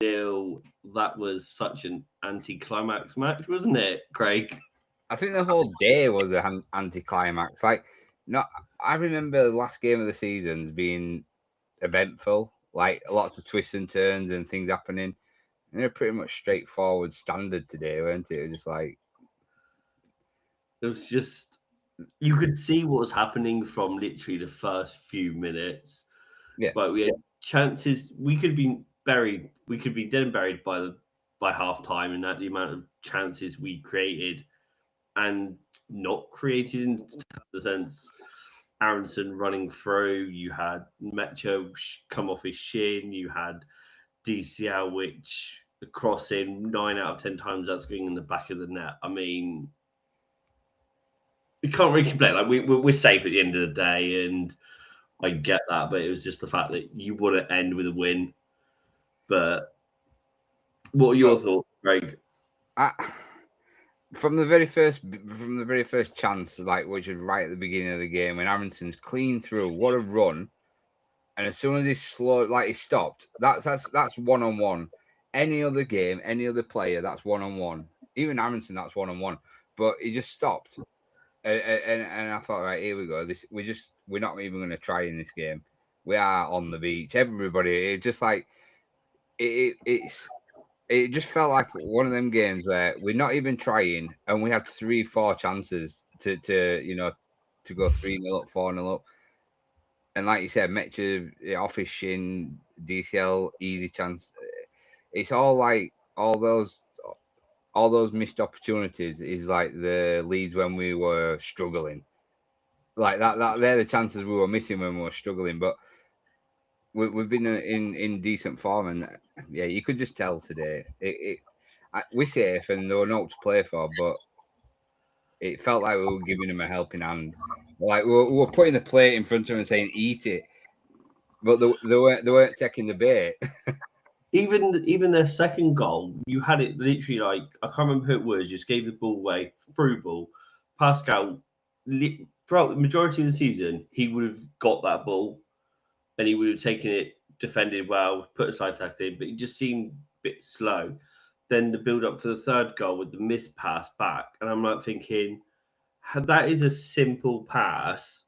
Still, that was such an anticlimax match, wasn't it, Craig? I think the whole day was an anticlimax. Like, not. I remember the last game of the seasons being eventful, like lots of twists and turns and things happening. And they're pretty much straightforward standard today, weren't it? It was just like, It was just you could see what was happening from literally the first few minutes. yeah, But we had chances. We could be buried. We could be dead and buried by half time, and that the amount of chances we created and not created in the sense Aronson running through. You had Metcho come off his shin. You had DCL, which the crossing 9 out of 10 times that's going in the back of the net. I mean, we can't really complain. Like we're safe at the end of the day, and I get that, but it was just the fact that you want to end with a win. But what are your well, thoughts, Greg? I, from the very first chance, like which was right at the beginning of the game, when Aronson's clean through, what a run! And as soon as he slowed, like he stopped, that's 1-on-1. Any other game, any other player, that's 1-on-1. Even Aronson, that's 1-on-1. But he just stopped, and I thought, right, here we go. We're not even going to try in this game. We are on the beach. Everybody, it's just like it just felt like one of them games where we're not even trying, and we had 3-4 chances to go 3-0 up, 4-0 up. And like you said, Metcha off his shin, DCL easy chance. It's all like all those missed opportunities is like the Leeds when we were struggling. Like that they're the chances we were missing when we were struggling. But we've been in decent form, and yeah, you could just tell today. We're safe and there were no to play for, but it felt like we were giving them a helping hand. Like we were putting the plate in front of them and saying, "Eat it." But they weren't taking the bait. Even their second goal, you had it literally like I can't remember who it was. Just gave the ball away, through ball. Pascal, throughout the majority of the season, he would have got that ball and he would have taken it, defended well, put a side tackle in, but he just seemed a bit slow. Then the build up for the third goal with the missed pass back, and I'm like thinking, that is a simple pass,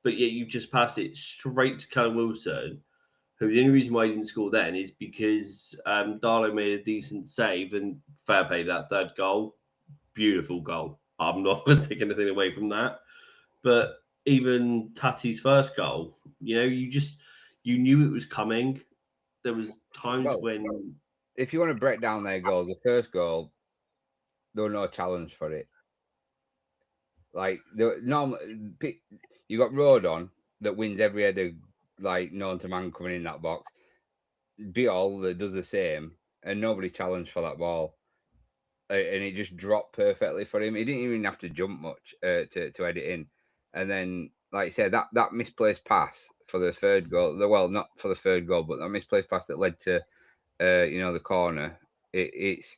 but yet you just pass it straight to Callum Wilson, who the only reason why he didn't score then is because Darlow made a decent save and fair play that third goal. Beautiful goal. I'm not going to take anything away from that. But even Tati's first goal, you knew it was coming. There was times Well, when if you want to break down their goals, the first goal, there was no challenge for it. Like you got Rodon that wins every header, like known to man coming in that box. Beal that does the same, and nobody challenged for that ball, and it just dropped perfectly for him. He didn't even have to jump much to head it in, and then like you said, that misplaced pass for the third goal. Well, not for the third goal, but that misplaced pass that led to the corner. It's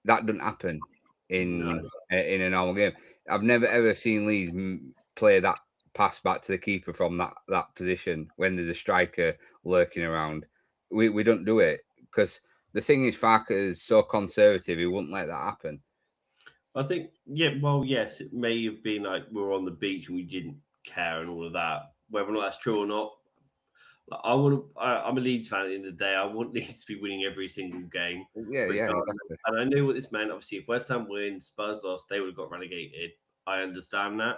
that doesn't happen no. in a normal game. I've never ever seen Leeds play that pass back to the keeper from that position when there's a striker lurking around. We don't do it because the thing is, Farker is so conservative; he wouldn't let that happen. I think, yeah, well, yes, it may have been like we were on the beach and we didn't care and all of that. Whether or not that's true or not, like, I'm a Leeds fan at the end of the day. I want Leeds to be winning every single game, Yeah, regardless. exactly. And I knew what this meant. Obviously, if West Ham win, Spurs lost, they would have got relegated. I understand that,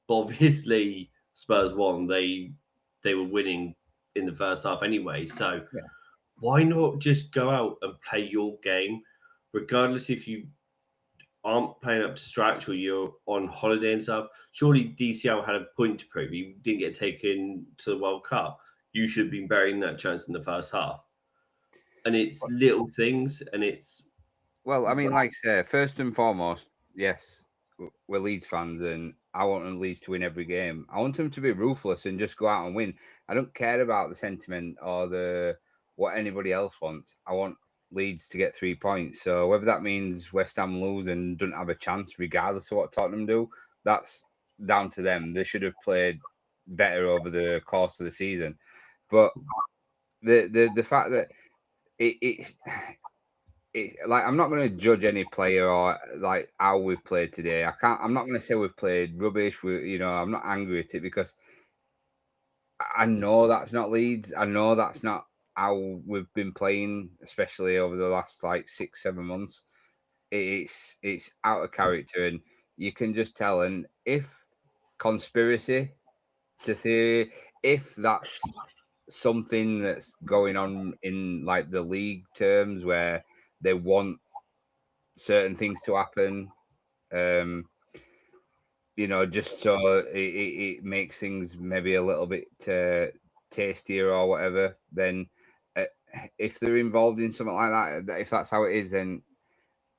but obviously Spurs won. They were winning in the first half anyway. So Yeah. why not just go out and play your game, regardless if you aren't playing up to scratch or you're on holiday and stuff. Surely DCL had a point to prove. He didn't get taken to the World Cup. You should have been burying that chance in the first half. And it's little things, and it's Well, I mean, like I say, first and foremost, yes, we're Leeds fans, and I want Leeds to win every game. I want them to be ruthless and just go out and win. I don't care about the sentiment or the what anybody else wants. I want Leeds to get 3 points. So whether that means West Ham lose and don't have a chance, regardless of what Tottenham do, that's down to them. They should have played better over the course of the season. But the fact that it's like I'm not going to judge any player or like how we've played today. I'm not going to say we've played rubbish. I'm not angry at it because I know that's not Leeds. I know that's not how we've been playing, especially over the last like 6-7 months. It's out of character, and you can just tell. And if conspiracy to theory, if that's something that's going on in like the league terms where they want certain things to happen, just so it makes things maybe a little bit tastier or whatever, then if they're involved in something like that, if that's how it is, then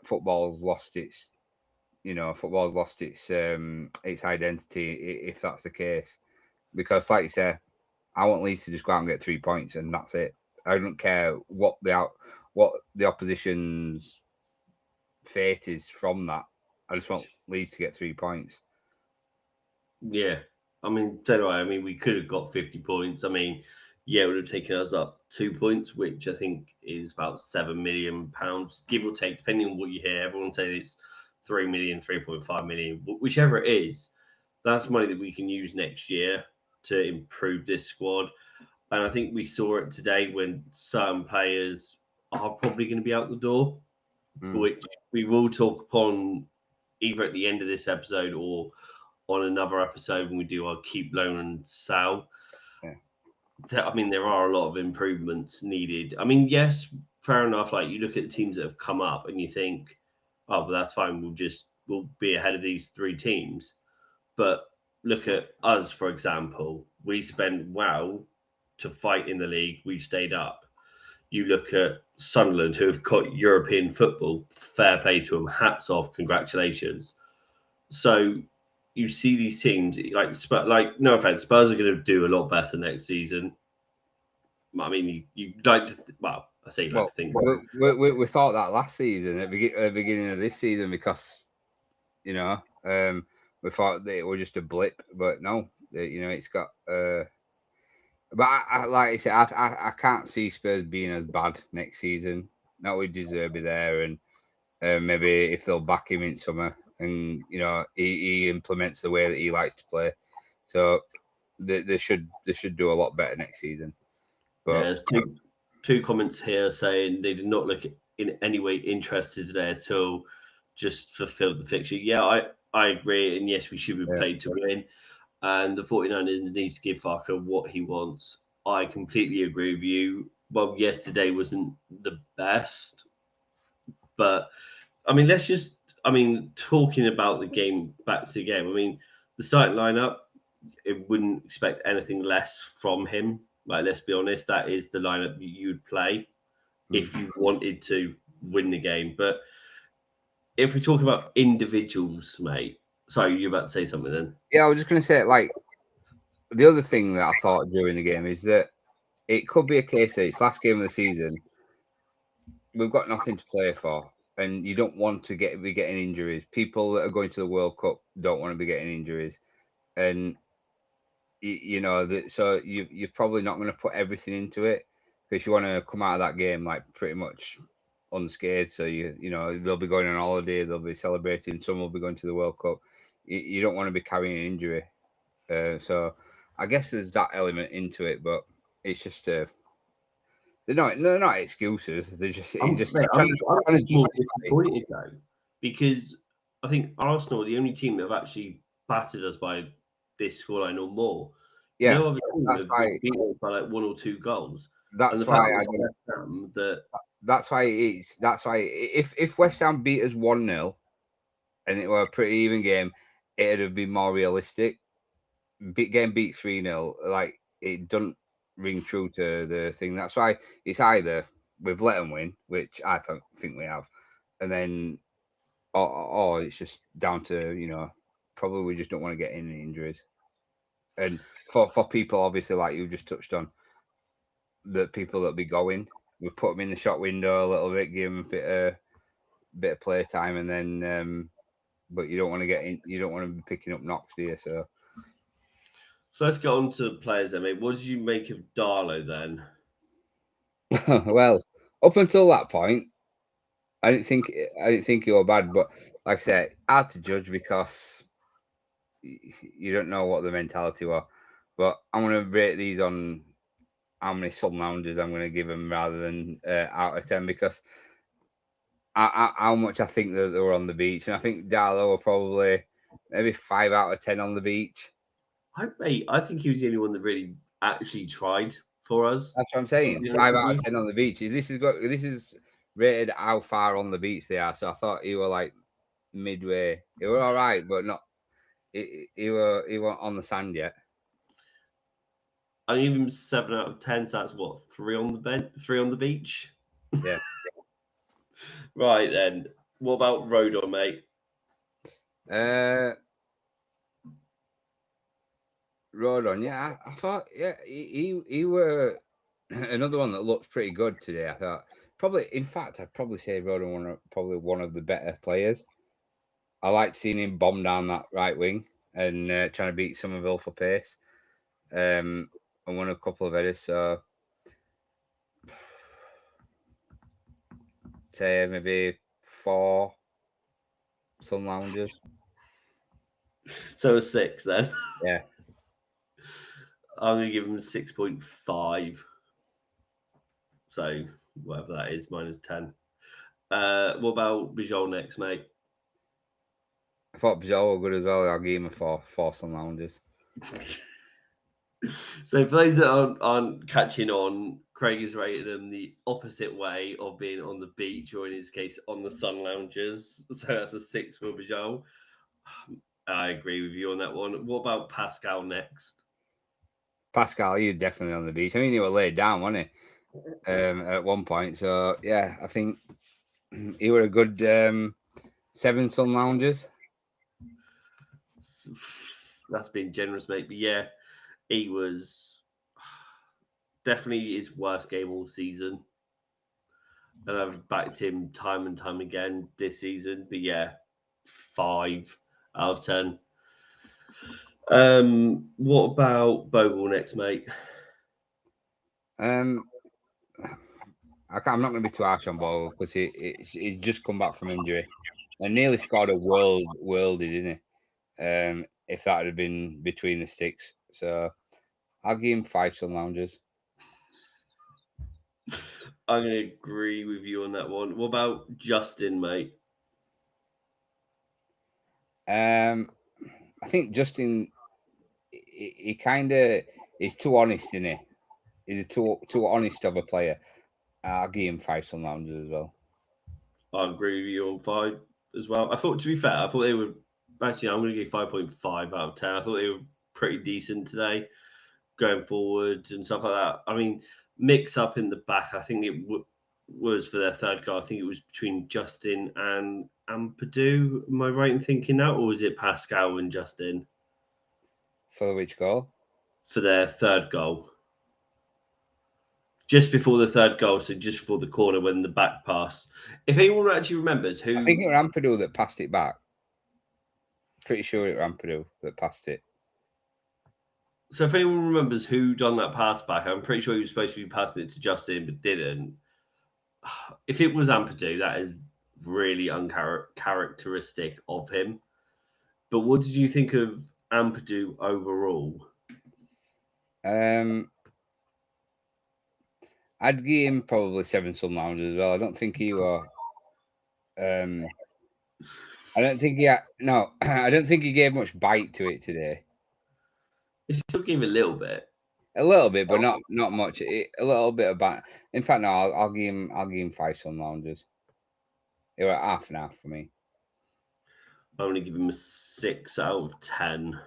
football's lost its its identity if that's the case. Because like you say, I want Leeds to just go out and get 3 points and that's it. I don't care what the opposition's fate is from that. I just want Leeds to get 3 points. Yeah, I mean, so do I. I mean, we could have got 50 points. I mean, yeah, it would have taken us up 2 points, which I think is about £7 million, give or take, depending on what you hear. Everyone says it's 3 million, 3.5 million, whichever it is. That's money that we can use next year to improve this squad. And I think we saw it today when certain players are probably going to be out the door, which we will talk upon either at the end of this episode or on another episode when we do our keep, loan, and sell. Yeah. I mean, there are a lot of improvements needed. I mean, yes, fair enough. Like you look at the teams that have come up and you think, oh, well, that's fine. We'll be ahead of these three teams. But look at us, for example. We spent well to fight in the league. We stayed up. You look at Sunderland, who have got European football. Fair play to them. Hats off. Congratulations. So you see these teams like no offense, Spurs are going to do a lot better next season. I mean, you like to I say you like to think. We thought that last season at the beginning of this season because we thought that it was just a blip, but no, it's got. But like I said, I can't see Spurs being as bad next season. Not with De Zerbi there, and maybe if they'll back him in summer, and he implements the way that he likes to play, so they should do a lot better next season. But yeah, there's two comments here saying they did not look in any way interested today at all, just fulfilled the fixture. Yeah, I agree, and yes, we should be played to win. And the 49ers needs to give Farker what he wants. I completely agree with you. Well, yesterday wasn't the best, but I mean, talking about the game, back to the game. I mean, the starting lineup, it wouldn't expect anything less from him. Like, let's be honest, that is the lineup you'd play if you wanted to win the game. But if we talk about individuals, mate, sorry, you're about to say something then. Yeah, I was just going to say, like, the other thing that I thought during the game is that it could be a case that it's last game of the season. We've got nothing to play for, and you don't want to be getting injuries. People that are going to the World Cup don't want to be getting injuries, and so you're probably not going to put everything into it because you want to come out of that game like pretty much unscathed. So they'll be going on holiday, they'll be celebrating. Some will be going to the World Cup. You don't want to be carrying an injury. So I guess there's that element into it, but it's just they're not excuses. They're just I'm more disappointed though, because I think Arsenal are the only team that have actually battered us by this scoreline or more. Yeah, no other team have beat us by like 1 or 2 goals. That's why That's why if West Ham beat us 1-0 and it were a pretty even game, it'd have been more realistic. Getting beat 3-0, like it doesn't ring true to the thing. That's why it's either we've let them win, which I think we have, and then or it's just down to probably we just don't want to get any injuries. And for people obviously like you just touched on, the people that be going, we put them in the shop window a little bit, give them a bit of play time, and then but you don't want to get in, you don't want to be picking up knocks, do you? So let's get on to players then, mate. What did you make of Darlow then? well, Up until that point, I didn't think he was bad, but like I said, hard to judge because you don't know what the mentality was. But I'm going to rate these on how many sun lounges I'm going to give them rather than out of 10 because how much I think that they were on the beach, and I think Darlow were probably maybe 5 out of 10 on the beach. I think he was the only one that really actually tried for us. That's what I'm saying. 5 out of 10 on the beach. This is rated how far on the beach they are. So I thought he were like midway. He were all right, but not. He weren't on the sand yet. I give him 7 out of 10. So that's what 3 on the bench, 3 on the beach. Yeah. Right then. What about Rodon, mate? Rodon, yeah, I thought, yeah, he were another one that looked pretty good today. I thought probably, in fact, I'd probably say Rodon probably one of the better players. I liked seeing him bomb down that right wing and trying to beat Somerville for pace, and won a couple of headers. So say maybe 4 sun lounges. So a 6 then. Yeah. I'm going to give him 6.5. So whatever that is, minus 10. What about Bijol next, mate? I thought Bijol were good as well. I'll give him a 4 sun lounges. So for those that aren't catching on, Craig has rated them the opposite way of being on the beach, or in his case, on the sun lounges. So that's a 6 for Bijol. I agree with you on that one. What about Pascal next? Pascal, you're definitely on the beach. I mean, he was laid down, wasn't he? At one point. So yeah, I think he were a good 7 sun lounges. That's being generous, mate. But yeah, he was definitely his worst game all season. And I've backed him time and time again this season. But yeah, 5 out of 10. What about Bogle next, mate? I'm not going to be too harsh on Bogle because he just come back from injury and nearly scored a worldie, didn't he? If that had been between the sticks, so I'll give him 5 sun lounges. I'm going to agree with you on that one. What about Justin, mate? I think Justin, he kind of is too honest, isn't he? He's a too honest of a player. I'll give him 5 sun lounges as well. I agree with you on 5 as well. I thought, to be fair, I thought they were actually. I'm going to give 5.5 out of 10. I thought they were pretty decent today, going forward and stuff like that. I mean, mix up in the back. I think it was for their third goal. I think it was between Justin and Ampadu. Am I right in thinking that, or was it Pascal and Justin For which goal? for their third goal? Just before the third goal, so just before the corner when the back pass. If anyone actually remembers who... I think it was Ampadu that passed it back. Pretty sure it was Ampadu that passed it. So if anyone remembers who done that pass back, I'm pretty sure he was supposed to be passing it to Justin, but didn't. If it was Ampadu, that is really uncharacteristic of him. But what did you think of Ampadu overall? I'd give him probably 7 sun lounges as well. I don't think he were. I don't think he had, no. I don't think he gave much bite to it today. He still gave a little bit. A little bit, but not much. A little bit of bite. In fact, no. I'll give him 5 sun lounges. It was half and half for me. I'm going to give him a 6 out of 10.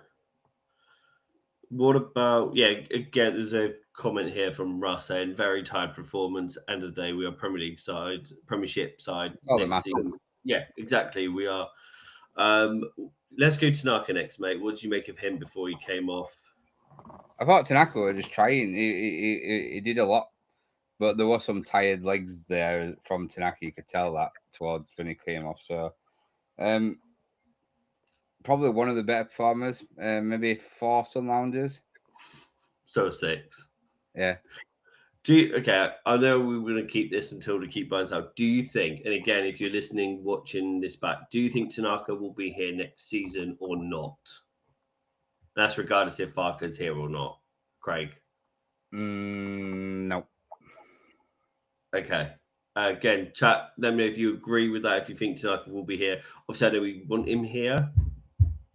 What about, yeah, again, there's a comment here from Russ saying, very tired performance. End of the day, we are Premiership side. That's all that matters. Yeah, exactly. We are. Let's go to Naka next, mate. What did you make of him before he came off? I thought Tanaka was just trying. He did a lot, but there were some tired legs there from Tanaka. You could tell that towards when he came off. So, probably one of the better performers. Maybe 4 sun lounges. So 6. Yeah. Okay, I know we were going to keep this until the keep burns out. Do you think, and again, if you're listening, watching this back, do you think Tanaka will be here next season or not? That's regardless if Farker's here or not. Craig. No. Okay. Again, chat. Let me know if you agree with that. If you think Tanaka will be here, obviously I know we want him here,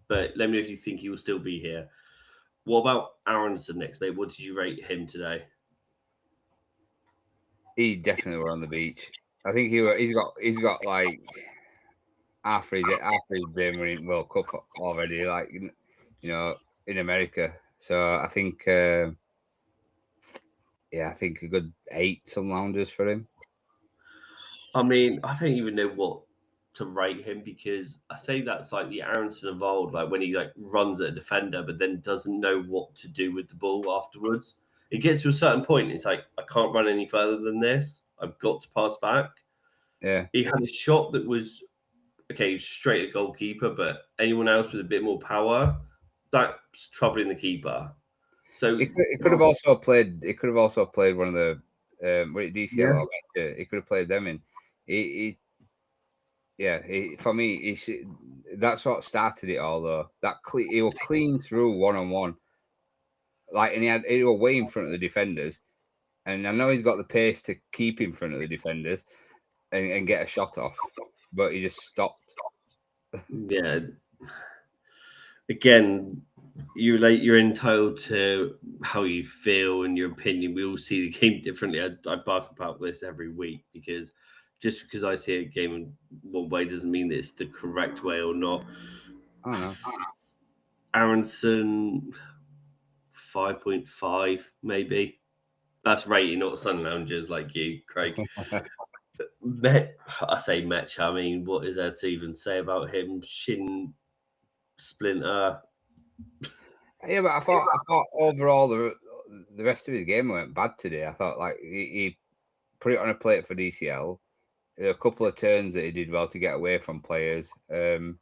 but let me know if you think he will still be here. What about Aronson next, mate? What did you rate him today? He definitely were on the beach. I think he's got like half his brain winning World Cup already, like in America. So I think I think a good 8 some loungers for him. I mean, I don't even know what to rate him because I say that's like the Aronson of old, like when he like runs at a defender but then doesn't know what to do with the ball afterwards. It gets to a certain point, it's like I can't run any further than this. I've got to pass back. Yeah. He had a shot that was okay, straight at goalkeeper, but anyone else with a bit more power, that's troubling the keeper. So it could have also played. It could have also played one of the DCL. yeah. He could have played them in. For me, that's what started it all. Though he was clean through 1-on-1, like, and he was way in front of the defenders. And I know he's got the pace to keep in front of the defenders and get a shot off, but he just stopped. Yeah. Again, you're entitled to how you feel and your opinion. We all see the game differently. I bark about this every week because just because I see a game in one way doesn't mean that it's the correct way or not. I don't know. Aronson 5.5 maybe. That's rating, not Sun Loungers like you, Craig. I say Metch. I mean, what is there to even say about him? Shin splinter. Yeah, but I thought overall the rest of his game went bad today. I thought like he put it on a plate for DCL. There were a couple of turns that he did well to get away from players. I'd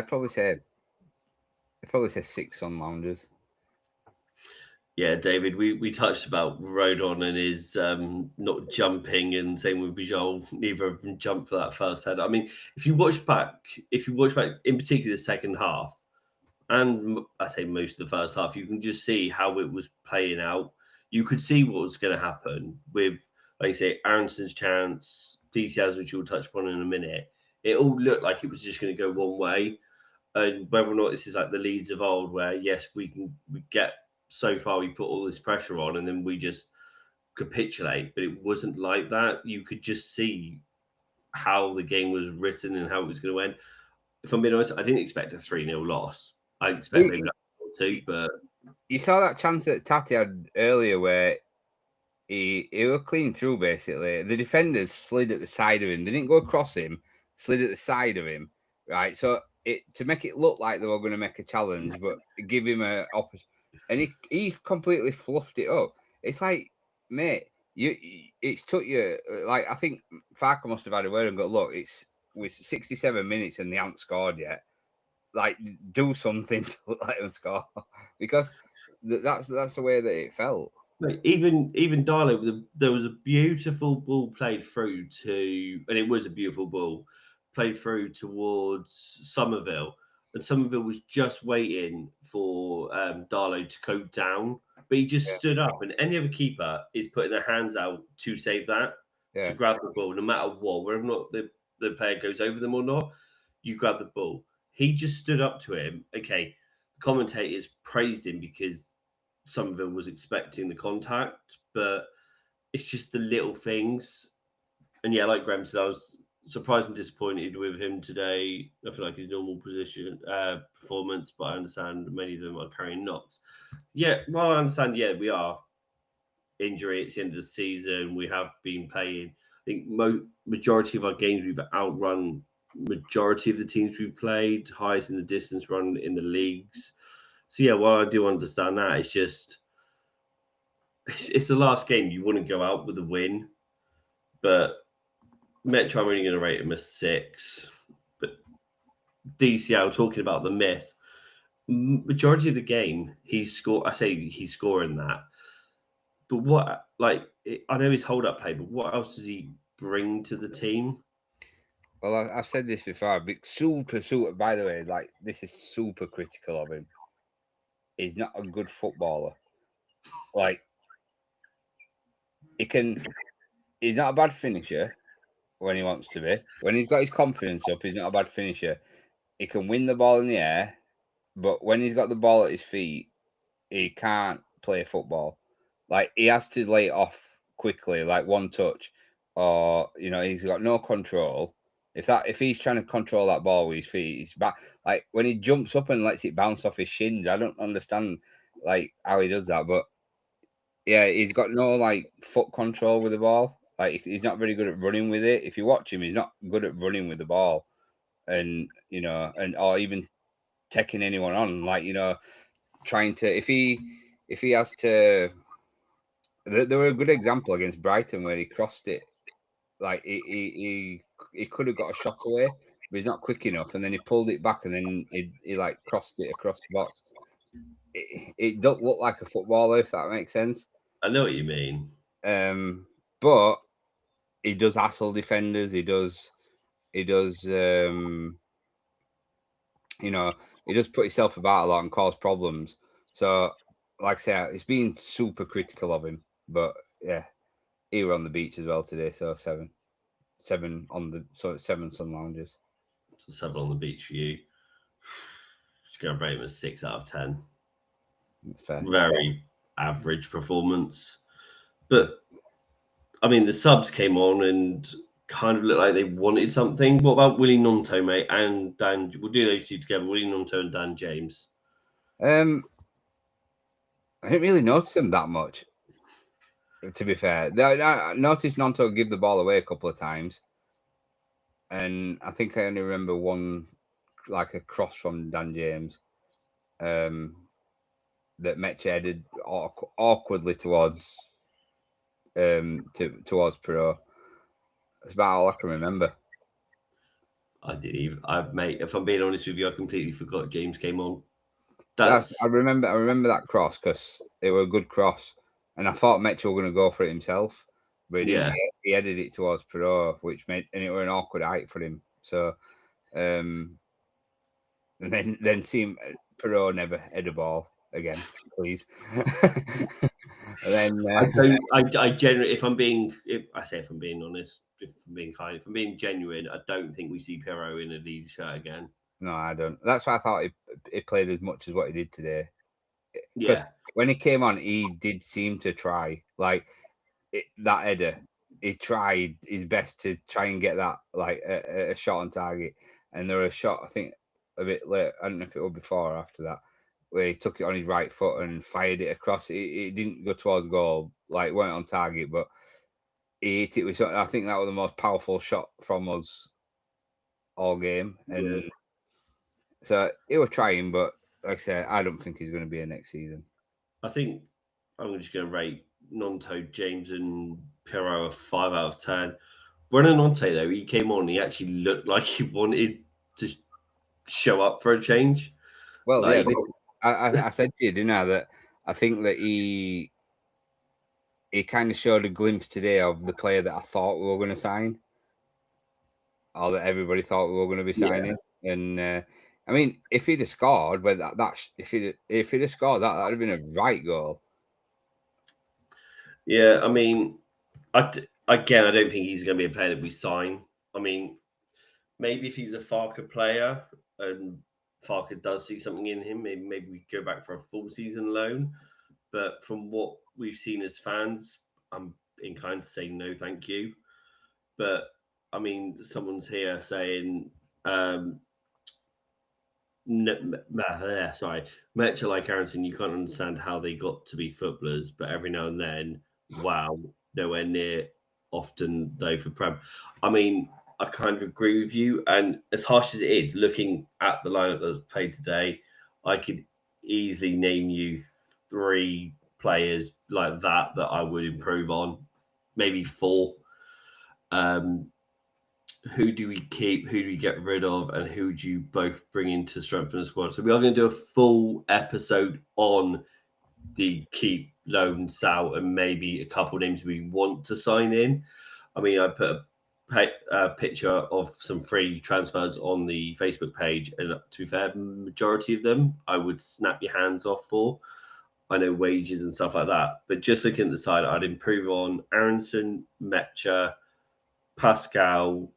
probably say 6 on loungers. Yeah, David, we touched about Rodon and his not jumping, and same with Bijol. Neither of them jumped for that first header. I mean, if you watch back, in particular the second half, and I say most of the first half, you can just see how it was playing out. You could see what was going to happen with, like you say, Aronson's chance, DCS, which we'll touch upon in a minute. It all looked like it was just going to go one way. And whether or not this is like the Leeds of old, where yes, we get so far, we put all this pressure on, and then we just capitulate. But it wasn't like that. You could just see how the game was written and how it was going to end. If I'm being honest, I didn't expect a 3-0 loss. I expect maybe like 2, but you saw that chance that Tati had earlier where he was clean through basically. The defenders slid at the side of him. They didn't go across him, slid at the side of him. Right. So to make it look like they were going to make a challenge, but give him a opposite, and he completely fluffed it up. It's like, mate, it's took you like I think Farker must have had a word and go, look, with 67 minutes and they haven't scored yet. Like, do something to let them score because that's the way that it felt. like, even Darlow, there was a beautiful ball played through to, and it was a beautiful ball played through towards Somerville, and Somerville was just waiting for Darlow to go down, but he just stood up, and any other keeper is putting their hands out to save that, to grab the ball, no matter what, whether or not the player goes over them or not, you grab the ball. He just stood up to him. Okay, the commentators praised him because Somerville was expecting the contact, but it's just the little things. And yeah, like Graham said, I was surprised and disappointed with him today. I feel like his normal position performance, but I understand many of them are carrying knocks. Yeah, well, I understand. Yeah, we are injury. It's the end of the season. We have been playing. I think majority of our games we've outrun majority of the teams we've played, highest in the distance run in the leagues. So yeah, well, I do understand that. It's just it's the last game. You want to go out with a win, but Metro, I'm only going to rate him a 6. But DCL, talking about the miss, majority of the game, he's scoring that. But what, like, I know his hold-up play, but what else does he bring to the team? Well, I've said this before. But super. By the way, like this is super critical of him. He's not a good footballer. Like he's not a bad finisher when he wants to be. When he's got his confidence up, he's not a bad finisher. He can win the ball in the air, but when he's got the ball at his feet, he can't play football. Like he has to lay it off quickly, like one touch, or he's got no control. If he's trying to control that ball with his feet, he's back. Like when he jumps up and lets it bounce off his shins, I don't understand like how he does that. But yeah, he's got no like foot control with the ball. Like he's not very good at running with it. If you watch him, he's not good at running with the ball, and or even taking anyone on. Like trying to if he has to. There were a good example against Brighton where he crossed it. Like he could have got a shot away, but he's not quick enough, and then he pulled it back, and then he like crossed it across the box. It don't look like a footballer, if that makes sense. I know what you mean. But he does hassle defenders. He does. He does put himself about a lot and cause problems. So, like I say, it's been super critical of him. But yeah, he were on the beach as well today. So 7 Sun Loungers. So 7 on the beach for you. Just going to rate him a 6 out of 10. That's fair. Very average performance. But I mean, the subs came on and kind of looked like they wanted something. What about Willie Nonto, mate, and Dan? We'll do those two together. Willie Nonto and Dan James. I didn't really notice him that much. To be fair, I noticed Nonto give the ball away a couple of times, and I think I only remember one, like a cross from Dan James, that Meche headed awkwardly towards Perot. That's about all I can remember. I didn't even. Mate, if I'm being honest with you, I completely forgot James came on. I remember that cross because it was a good cross, and I thought Meche were going to go for it himself, but he didn't. He headed it towards Perot, and it was an awkward height for him. So, and then seeing Perot never head a ball again, please. And then I generally, if I'm being honest, if I'm being kind, if I'm being genuine, I don't think we see Perot in a Leeds shirt again. No, I don't. That's why I thought he played as much as what he did today. Yeah. When he came on, he did seem to try. Like that header, he tried his best to try and get that like a shot on target. And there was a shot, I think, a bit late. I don't know if it was before or after that, where he took it on his right foot and fired it across. It didn't go towards goal, like went on target, but he hit it with something. I think that was the most powerful shot from us all game. And so he was trying, but like I said, I don't think he's going to be here next season. I think I'm just going to rate Nonto, James, and Perot a 5 out of 10. Brennan Nonto, though, he came on, he actually looked like he wanted to show up for a change. Well, like, yeah, I said to you, didn't I, that I think that he kind of showed a glimpse today of the player that I thought we were going to sign, or that everybody thought we were going to be signing. Yeah. And I mean, if he'd have scored, if he'd have scored, that would have been a right goal. Yeah, I mean, I don't think he's going to be a player that we sign. I mean, maybe if he's a Farker player and Farker does see something in him, maybe we go back for a full season loan. But from what we've seen as fans, I'm inclined to say no, thank you. But I mean, someone's here saying, Mecha like Aronson, you can't understand how they got to be footballers, but every now and then, wow, nowhere near often though for Prem. I mean, I kind of agree with you, and as harsh as it is, looking at the lineup that was played today, I could easily name you 3 players like that I would improve on, maybe 4. Who do we keep? Who do we get rid of? And who do you both bring in to strengthen the squad? So we are going to do a full episode on the keep loan, sell, and maybe a couple of names we want to sign in. I mean, I put a picture of some free transfers on the Facebook page, and to be fair, majority of them I would snap your hands off for. I know wages and stuff like that, but just looking at the side, I'd improve on Aronson, Metcha, Pascal,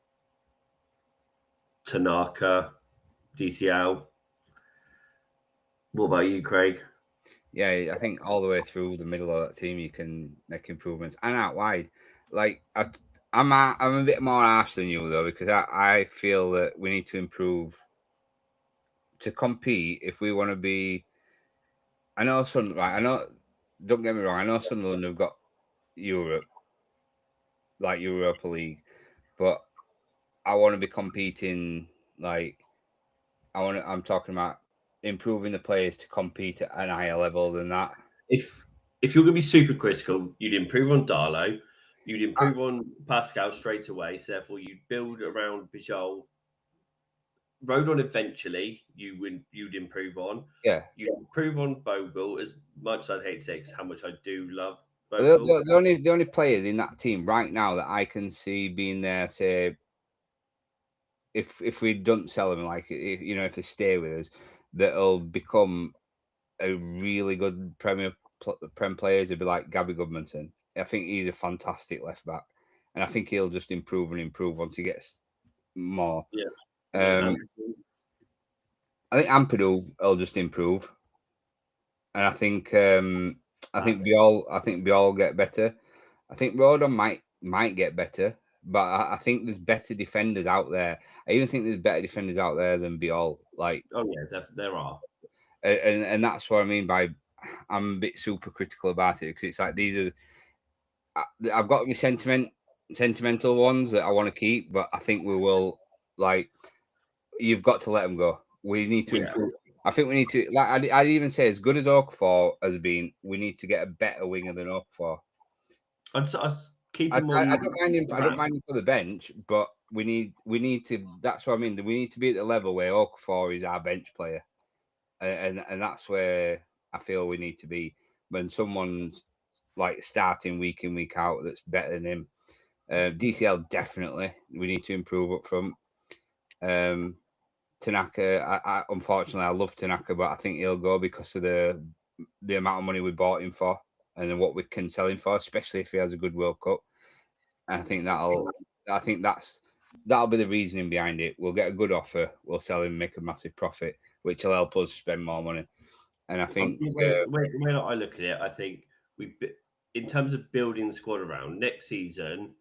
Tanaka, DCL. What about you, Craig? Yeah, I think all the way through the middle of that team, you can make improvements, and out wide. Like I'm a bit more harsh than you though, because I feel that we need to improve to compete if we want to be. I know Sunderland. Right, I know. Don't get me wrong. I know Sunderland have got Europe, like Europa League, but I want to be competing. Like I'm talking about improving the players to compete at an higher level than that. If you're going to be super critical, you'd improve on Darlow, you'd improve on Pascal straight away. So therefore, you'd build around Bijol. Rodon eventually, you'd improve on. Yeah. You'd improve on Bogle as much as I'd hate to say how much I do love The, Bogle. the only players in that team right now that I can see being there, say, if we don't sell them, like if they stay with us, that'll become a really good Prem players. It'd be like Gabby Goodmanson. I think he's a fantastic left back, and I think he'll just improve and improve once he gets more. Yeah. I think Ampadu will just improve, and I think Biol get better. I think Rodon might get better, but I think there's better defenders out there. I even think there's better defenders out there than Biol. Like, oh yeah, there are, and that's what I mean by I'm a bit super critical about it, because it's like these are I've got my sentimental ones that I want to keep, but I think we will, like, you've got to let them go. We need to improve. I think we need to, like, I'd even say, as good as Okafor has been, we need to get a better winger than Okafor. I'd keep him on. I don't mind him. I don't mind him for the bench, but we need to. That's what I mean. We need to be at the level where Okafor is our bench player, and that's where I feel we need to be when someone's like starting week in, week out that's better than him. DCL definitely. We need to improve up front. Tanaka, I unfortunately I love Tanaka, but I think he'll go because of the amount of money we bought him for and what we can sell him for, especially if he has a good World Cup. And I think that'll be the reasoning behind it. We'll get a good offer, we'll sell him, make a massive profit, which will help us spend more money. And I think the way I look at it, I think in terms of building the squad around next season,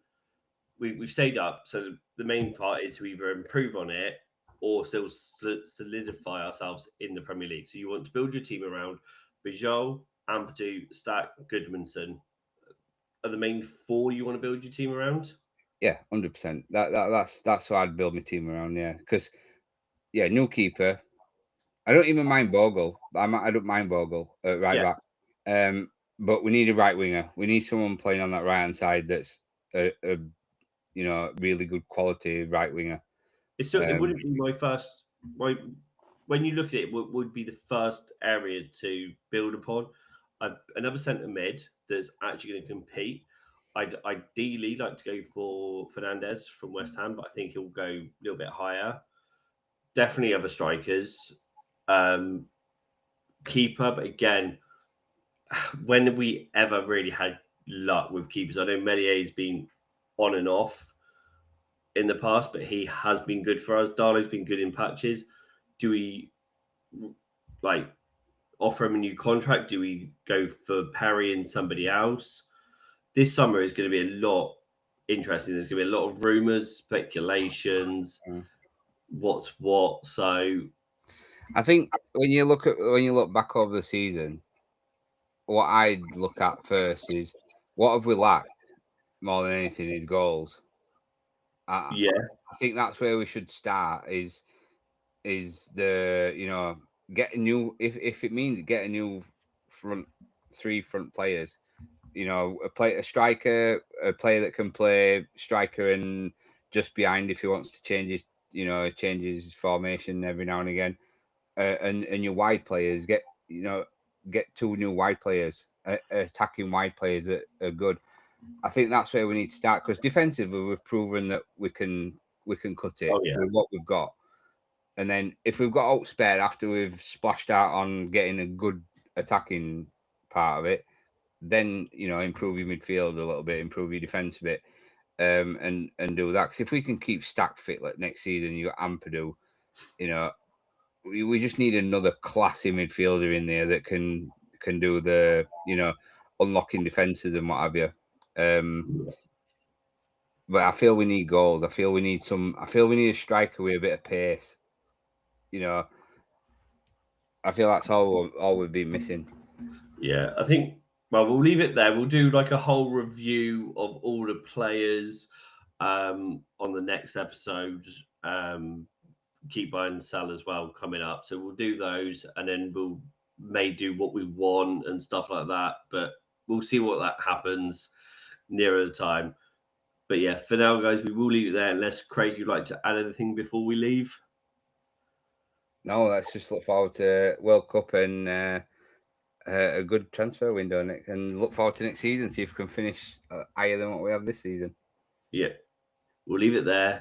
we've stayed up. So the main part is to either improve on it or still solidify ourselves in the Premier League. So you want to build your team around Bijol, Ampadu, Stack, Goodmanson. Are the main four you want to build your team around? Yeah, 100%. That's what I'd build my team around. Yeah, because new keeper. I don't even mind Bogle. I don't mind Bogle at right back. But we need a right winger. We need someone playing on that right hand side that's a really good quality right winger. It wouldn't be my first. When you look at it, would be the first area to build upon. Another centre mid that's actually going to compete. I'd ideally like to go for Fernandez from West Ham, but I think he'll go a little bit higher. Definitely other strikers. Keeper, but again, when have we ever really had luck with keepers? I know Mellier's been on and off in the past, but he has been good for us. Darlow's been good in patches. Do we offer him a new contract? Do we go for Perry and somebody else? This summer is going to be a lot interesting. There's going to be a lot of rumors, speculations, what's what. So I think when you look back over the season, what I'd look at first is what have we lacked more than anything is goals. I think that's where we should start. Is the get a new if it means get a new three front players, a striker, a player that can play striker and just behind if he wants to change his formation every now and again, and your wide players get two new wide players attacking wide players that are good. I think that's where we need to start, because defensively we've proven that we can cut it with what we've got. And then if we've got outspared after we've splashed out on getting a good attacking part of it, then improve your midfield a little bit, improve your defence a bit, and do that. Because if we can keep Stack fit like next season, you got Ampadu, we just need another classy midfielder in there that can do the unlocking defences and what have you. But I feel we need goals. I feel we need a striker with a bit of pace. I feel that's all we've been missing. Yeah, I think. Well, we'll leave it there. We'll do like a whole review of all the players on the next episode. Keep buy and sell as well coming up. So we'll do those, and then we'll may do what we want and stuff like that. But we'll see what that happens nearer the time. But yeah, for now, guys, we will leave it there. Unless Craig, you'd like to add anything before we leave? No, let's just look forward to World Cup and a good transfer window next, and look forward to next season. See if we can finish higher than what we have this season. Yeah, we'll leave it there.